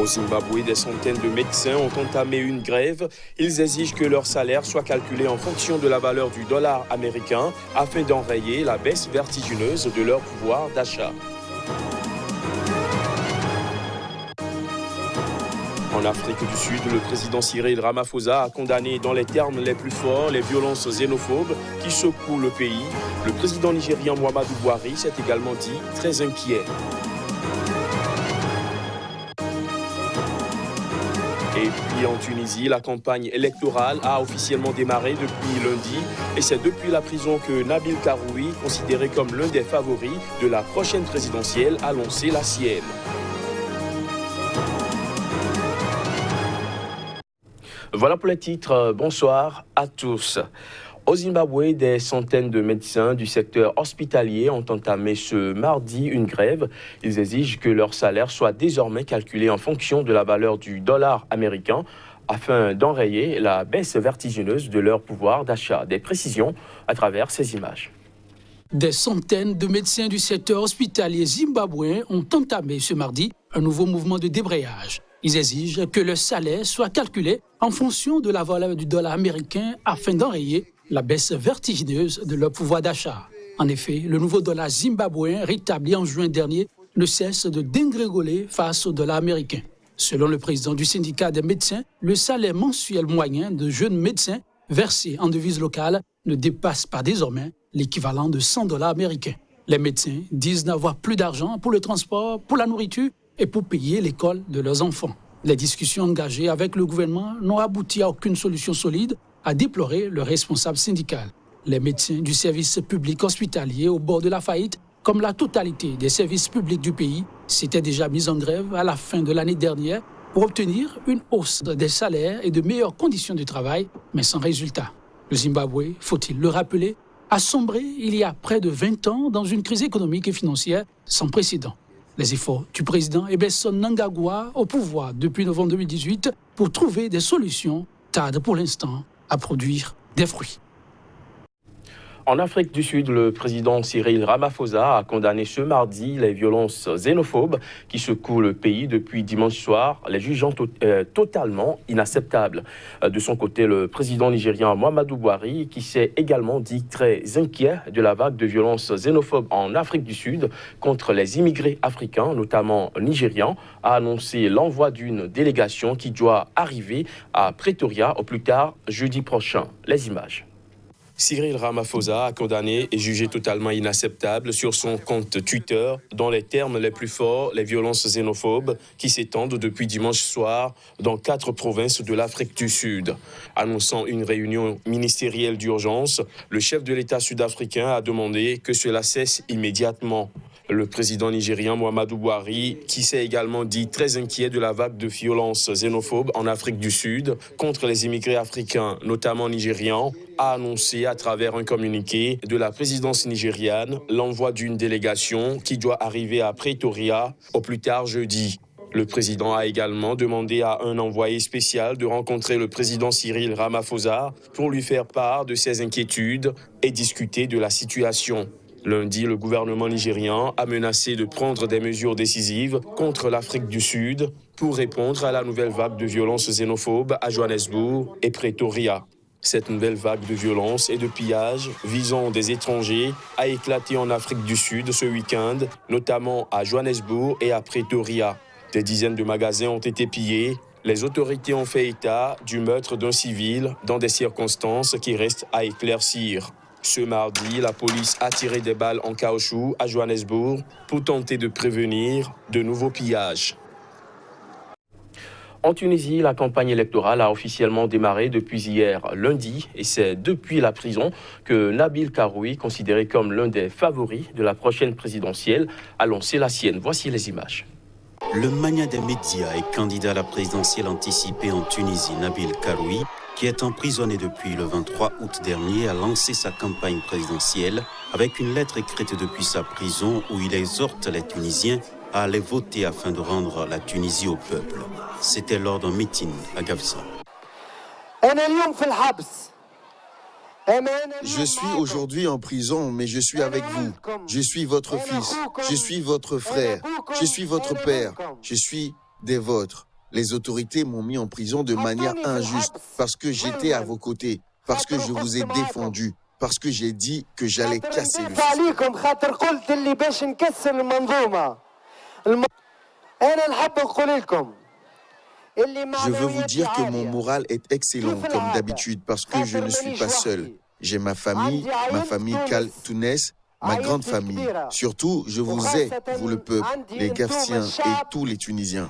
Zimbabwe, des centaines de médecins ont entamé une grève. Ils exigent que leur salaire soit calculé en fonction de la valeur du dollar américain afin d'enrayer la baisse vertigineuse de leur pouvoir d'achat. En Afrique du Sud, le président Cyril Ramaphosa a condamné dans les termes les plus forts les violences xénophobes qui secouent le pays. Le président nigérian Muhammadu Buhari s'est également dit très inquiet. Et puis en Tunisie, la campagne électorale a officiellement démarré depuis lundi et c'est depuis la prison que Nabil Karoui, considéré comme l'un des favoris de la prochaine présidentielle, a lancé la sienne. Voilà pour les titres. Bonsoir à tous. Au Zimbabwe, des centaines de médecins du secteur hospitalier ont entamé ce mardi une grève. Ils exigent que leur salaire soit désormais calculé en fonction de la valeur du dollar américain afin d'enrayer la baisse vertigineuse de leur pouvoir d'achat. Des précisions à travers ces images. Des centaines de médecins du secteur hospitalier zimbabwéen ont entamé ce mardi un nouveau mouvement de débrayage. Ils exigent que le salaire soit calculé en fonction de la valeur du dollar américain afin d'enrayer la baisse vertigineuse de leur pouvoir d'achat. En effet, le nouveau dollar zimbabwéen rétabli en juin dernier ne cesse de dégringoler face au dollar américain. Selon le président du syndicat des médecins, le salaire mensuel moyen de jeunes médecins versé en devise locale ne dépasse pas désormais l'équivalent de 100 $ américains. Les médecins disent n'avoir plus d'argent pour le transport, pour la nourriture et pour payer l'école de leurs enfants. Les discussions engagées avec le gouvernement n'ont abouti à aucune solution solide, a déploré le responsable syndical. Les médecins du service public hospitalier au bord de la faillite, comme la totalité des services publics du pays, s'étaient déjà mis en grève à la fin de l'année dernière pour obtenir une hausse des salaires et de meilleures conditions de travail, mais sans résultat. Le Zimbabwe, faut-il le rappeler, a sombré il y a près de 20 ans dans une crise économique et financière sans précédent. Les efforts du président Emmerson Mnangagwa au pouvoir depuis novembre 2018 pour trouver des solutions tardent pour l'instant à produire des fruits. En Afrique du Sud, le président Cyril Ramaphosa a condamné ce mardi les violences xénophobes qui secouent le pays depuis dimanche soir, les jugeant totalement inacceptables. De son côté, le président nigérien Muhammadu Buhari, qui s'est également dit très inquiet de la vague de violences xénophobes en Afrique du Sud contre les immigrés africains, notamment nigérians, a annoncé l'envoi d'une délégation qui doit arriver à Pretoria au plus tard jeudi prochain. Les images. Cyril Ramaphosa a condamné et jugé totalement inacceptable sur son compte Twitter, dans les termes les plus forts, les violences xénophobes qui s'étendent depuis dimanche soir dans 4 provinces de l'Afrique du Sud. Annonçant une réunion ministérielle d'urgence, le chef de l'État sud-africain a demandé que cela cesse immédiatement. Le président nigérien Muhammadu Buhari, qui s'est également dit très inquiet de la vague de violences xénophobes en Afrique du Sud contre les immigrés africains, notamment nigérians, a annoncé à travers un communiqué de la présidence nigériane l'envoi d'une délégation qui doit arriver à Pretoria au plus tard jeudi. Le président a également demandé à un envoyé spécial de rencontrer le président Cyril Ramaphosa pour lui faire part de ses inquiétudes et discuter de la situation. Lundi, le gouvernement nigérian a menacé de prendre des mesures décisives contre l'Afrique du Sud pour répondre à la nouvelle vague de violences xénophobes à Johannesburg et Pretoria. Cette nouvelle vague de violence et de pillage visant des étrangers a éclaté en Afrique du Sud ce week-end, notamment à Johannesburg et à Pretoria. Des dizaines de magasins ont été pillés. Les autorités ont fait état du meurtre d'un civil dans des circonstances qui restent à éclaircir. Ce mardi, la police a tiré des balles en caoutchouc à Johannesburg pour tenter de prévenir de nouveaux pillages. En Tunisie, la campagne électorale a officiellement démarré depuis hier lundi et c'est depuis la prison que Nabil Karoui, considéré comme l'un des favoris de la prochaine présidentielle, a lancé la sienne. Voici les images. Le mania des médias et candidat à la présidentielle anticipée en Tunisie, Nabil Karoui, qui est emprisonné depuis le 23 août dernier, a lancé sa campagne présidentielle avec une lettre écrite depuis sa prison où il exhorte les Tunisiens à aller voter afin de rendre la Tunisie au peuple. C'était lors d'un meeting à Gafsa. Je suis aujourd'hui en prison, mais je suis avec vous. Je suis votre fils, je suis votre frère, je suis votre père, je suis des vôtres. Les autorités m'ont mis en prison de manière injuste parce que j'étais à vos côtés, parce que je vous ai défendu, parce que j'ai dit que j'allais casser le système. Je veux vous dire que mon moral est excellent comme d'habitude parce que je ne suis pas seul. J'ai ma famille Kal Tounès, ma grande famille. Surtout, je vous ai, vous le peuple, les Gafsiens et tous les Tunisiens.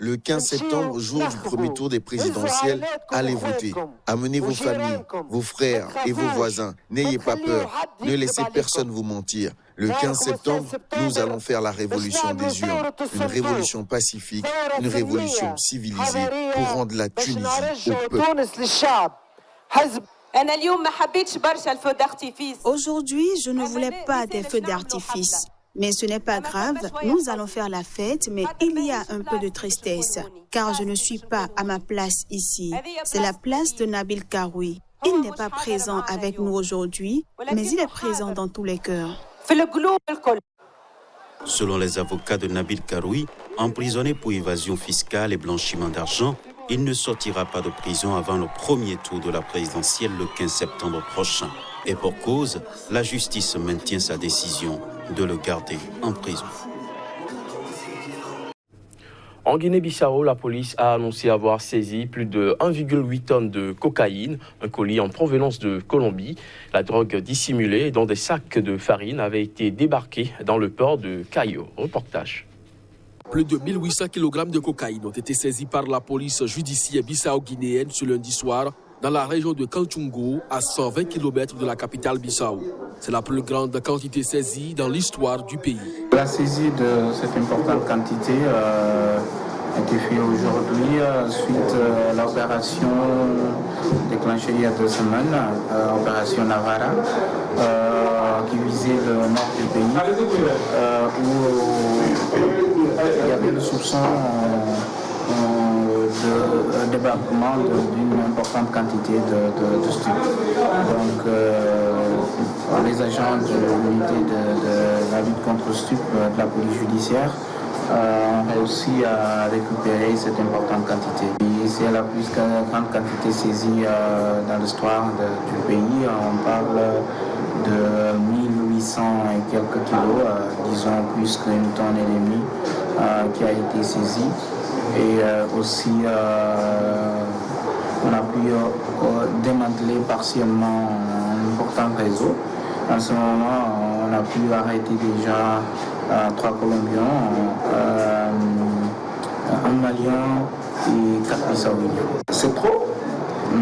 Le 15 septembre, jour du premier tour des présidentielles, allez voter. Amenez vos familles, vos frères et vos voisins. N'ayez pas peur. Ne laissez personne vous mentir. Le 15 septembre, nous allons faire la révolution des urnes. Une révolution pacifique, une révolution civilisée pour rendre la Tunisie au peuple. Aujourd'hui, je ne voulais pas des feux d'artifice. Mais ce n'est pas grave, nous allons faire la fête, mais il y a un peu de tristesse, car je ne suis pas à ma place ici. C'est la place de Nabil Karoui. Il n'est pas présent avec nous aujourd'hui, mais il est présent dans tous les cœurs. Selon les avocats de Nabil Karoui, emprisonné pour évasion fiscale et blanchiment d'argent, il ne sortira pas de prison avant le premier tour de la présidentielle le 15 septembre prochain. Et pour cause, la justice maintient sa décision de le garder en prison. En Guinée-Bissau, la police a annoncé avoir saisi plus de 1,8 tonnes de cocaïne, un colis en provenance de Colombie. La drogue dissimulée dans des sacs de farine avait été débarquée dans le port de Cayo. Reportage. Plus de 1800 kg de cocaïne ont été saisis par la police judiciaire bissau-guinéenne ce lundi soir dans la région de Kanchungo, à 120 km de la capitale Bissau. C'est la plus grande quantité saisie dans l'histoire du pays. La saisie de cette importante quantité a été faite aujourd'hui suite à l'opération déclenchée il y a 2 semaines, opération Navara, qui visait le nord du pays, où il y avait le soupçon de débarquement d'une importante quantité de stupes. Donc, les agents de l'unité de la lutte contre le stup de la police judiciaire ont réussi à récupérer cette importante quantité. C'est la plus grande quantité saisie dans l'histoire du pays. On parle de 1800 et quelques kilos, disons plus qu'1,5 tonne qui a été saisie. Et aussi, on a pu démanteler partiellement un important réseau. En ce moment, on a pu arrêter déjà 3 Colombiens, un Malien et 4 Bissau-Guinéens. C'est trop,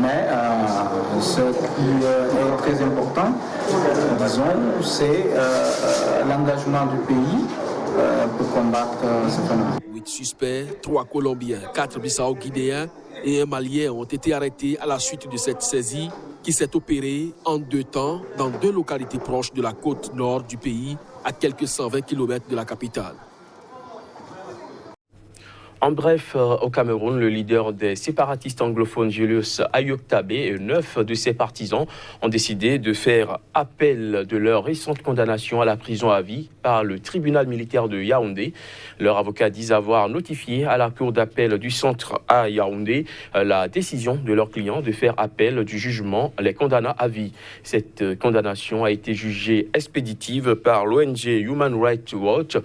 mais ce qui est très important, disons, c'est l'engagement du pays pour combattre ce phénomène. 8 suspects, 3 Colombiens, 4 Bissau-Guinéens et un Malien ont été arrêtés à la suite de cette saisie qui s'est opérée en 2 temps dans 2 localités proches de la côte nord du pays, à quelques 120 km de la capitale. En bref, au Cameroun, le leader des séparatistes anglophones Julius Ayok-Tabé et 9 de ses partisans ont décidé de faire appel de leur récente condamnation à la prison à vie par le tribunal militaire de Yaoundé. Leurs avocats disent avoir notifié à la cour d'appel du centre à Yaoundé la décision de leur client de faire appel du jugement les condamnant à vie. Cette condamnation a été jugée expéditive par l'ONG Human Rights Watch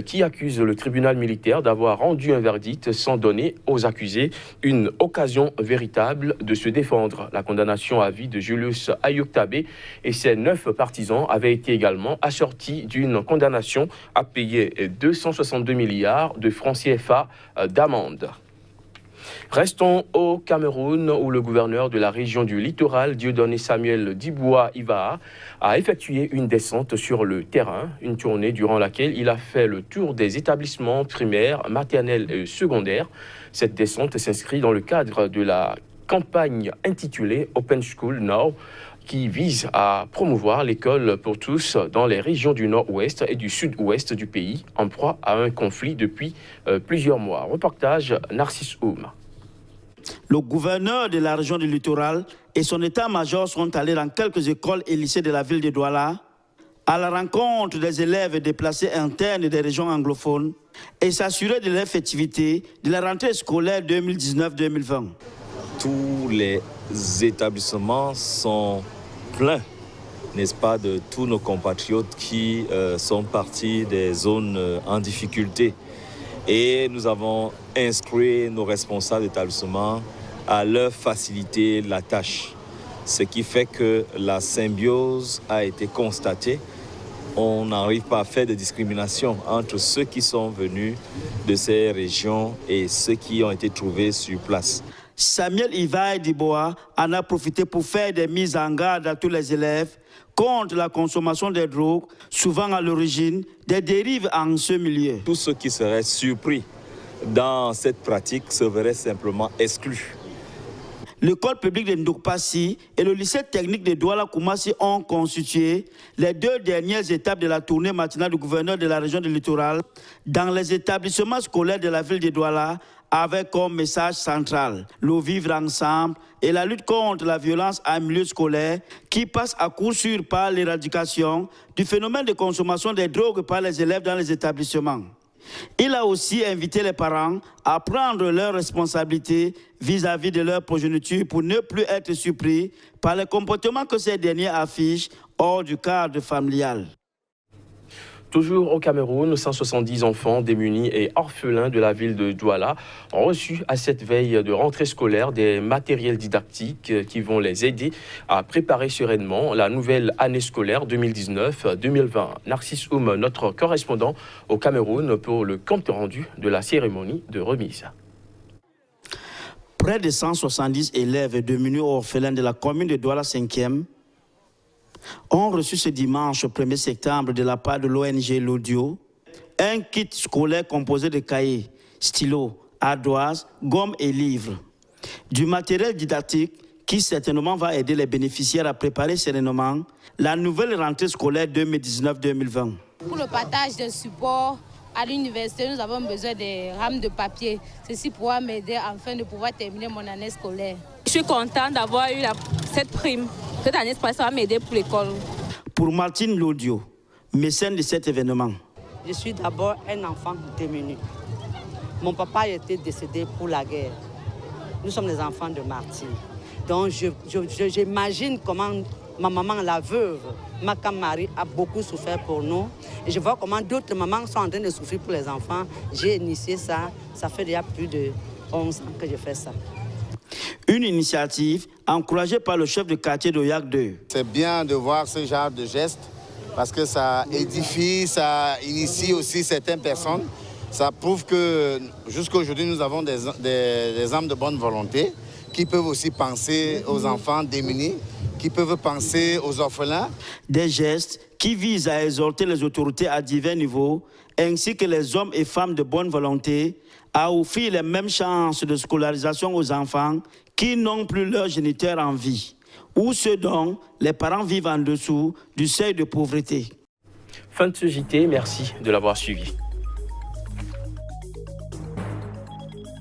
qui accuse le tribunal militaire d'avoir rendu un verdict sans donner aux accusés une occasion véritable de se défendre. La condamnation à vie de Julius Ayok-Tabé et ses 9 partisans avait été également assortie d'une condamnation à payer 262 milliards de francs CFA d'amende. Restons au Cameroun où le gouverneur de la région du littoral, Dieudonné Samuel Diboua-Iva, a effectué une descente sur le terrain, une tournée durant laquelle il a fait le tour des établissements primaires, maternels et secondaires. Cette descente s'inscrit dans le cadre de la campagne intitulée Open School Now, qui vise à promouvoir l'école pour tous dans les régions du nord-ouest et du sud-ouest du pays, en proie à un conflit depuis plusieurs mois. Reportage Narcisse Oum. Le gouverneur de la région du littoral et son état-major sont allés dans quelques écoles et lycées de la ville de Douala à la rencontre des élèves déplacés internes des régions anglophones et s'assurer de l'effectivité de la rentrée scolaire 2019-2020. Tous les établissements sont pleins, n'est-ce pas, de tous nos compatriotes qui sont partis des zones en difficulté. Et nous avons instruit nos responsables d'établissement à leur faciliter la tâche. Ce qui fait que la symbiose a été constatée. On n'arrive pas à faire de discrimination entre ceux qui sont venus de ces régions et ceux qui ont été trouvés sur place. Samuel Ivaï Diboa en a profité pour faire des mises en garde à tous les élèves contre la consommation des drogues, souvent à l'origine des dérives en ce milieu. Tous ceux qui seraient surpris dans cette pratique se verraient simplement exclus. L'école publique de Ndokpassi et le lycée technique de Douala Koumassi ont constitué les deux dernières étapes de la tournée matinale du gouverneur de la région du littoral dans les établissements scolaires de la ville de Douala avec comme message central le vivre ensemble et la lutte contre la violence en milieu scolaire qui passe à coup sûr par l'éradication du phénomène de consommation des drogues par les élèves dans les établissements. Il a aussi invité les parents à prendre leurs responsabilités vis-à-vis de leur progéniture pour ne plus être surpris par les comportements que ces derniers affichent hors du cadre familial. Toujours au Cameroun, 170 enfants démunis et orphelins de la ville de Douala ont reçu à cette veille de rentrée scolaire des matériels didactiques qui vont les aider à préparer sereinement la nouvelle année scolaire 2019-2020. Narcisse Oum, notre correspondant au Cameroun, pour le compte rendu de la cérémonie de remise. Près de 170 élèves démunis orphelins de la commune de Douala 5e ont reçu ce dimanche 1er septembre de la part de l'ONG L'Audio un kit scolaire composé de cahiers, stylos, ardoises, gommes et livres. Du matériel didactique qui certainement va aider les bénéficiaires à préparer sereinement la nouvelle rentrée scolaire 2019-2020. Pour le partage des supports à l'université, nous avons besoin des rames de papier. Ceci pourra m'aider afin de pouvoir terminer mon année scolaire. Je suis contente d'avoir eu cette prime. Cette année scolaire, ça va m'aider pour l'école. Pour Martine L'Audio, mécène de cet événement. Je suis d'abord un enfant démuni. Mon papa a été décédé pour la guerre. Nous sommes des enfants de martyrs. Donc j'imagine comment ma maman, la veuve, Makam Marie, a beaucoup souffert pour nous. Et je vois comment d'autres mamans sont en train de souffrir pour les enfants. J'ai initié ça. Ça fait déjà plus de 11 ans que je fais ça. Une initiative encouragée par le chef de quartier d'Oyak 2. C'est bien de voir ce genre de gestes parce que ça édifie, ça initie aussi certaines personnes. Ça prouve que jusqu'à aujourd'hui, nous avons des âmes de bonne volonté qui peuvent aussi penser aux enfants démunis, qui peuvent penser aux orphelins. Des gestes qui visent à exhorter les autorités à divers niveaux, ainsi que les hommes et femmes de bonne volonté, à offrir les mêmes chances de scolarisation aux enfants qui n'ont plus leurs géniteurs en vie, ou ceux dont les parents vivent en dessous du seuil de pauvreté. Fin de ce JT, merci de l'avoir suivi.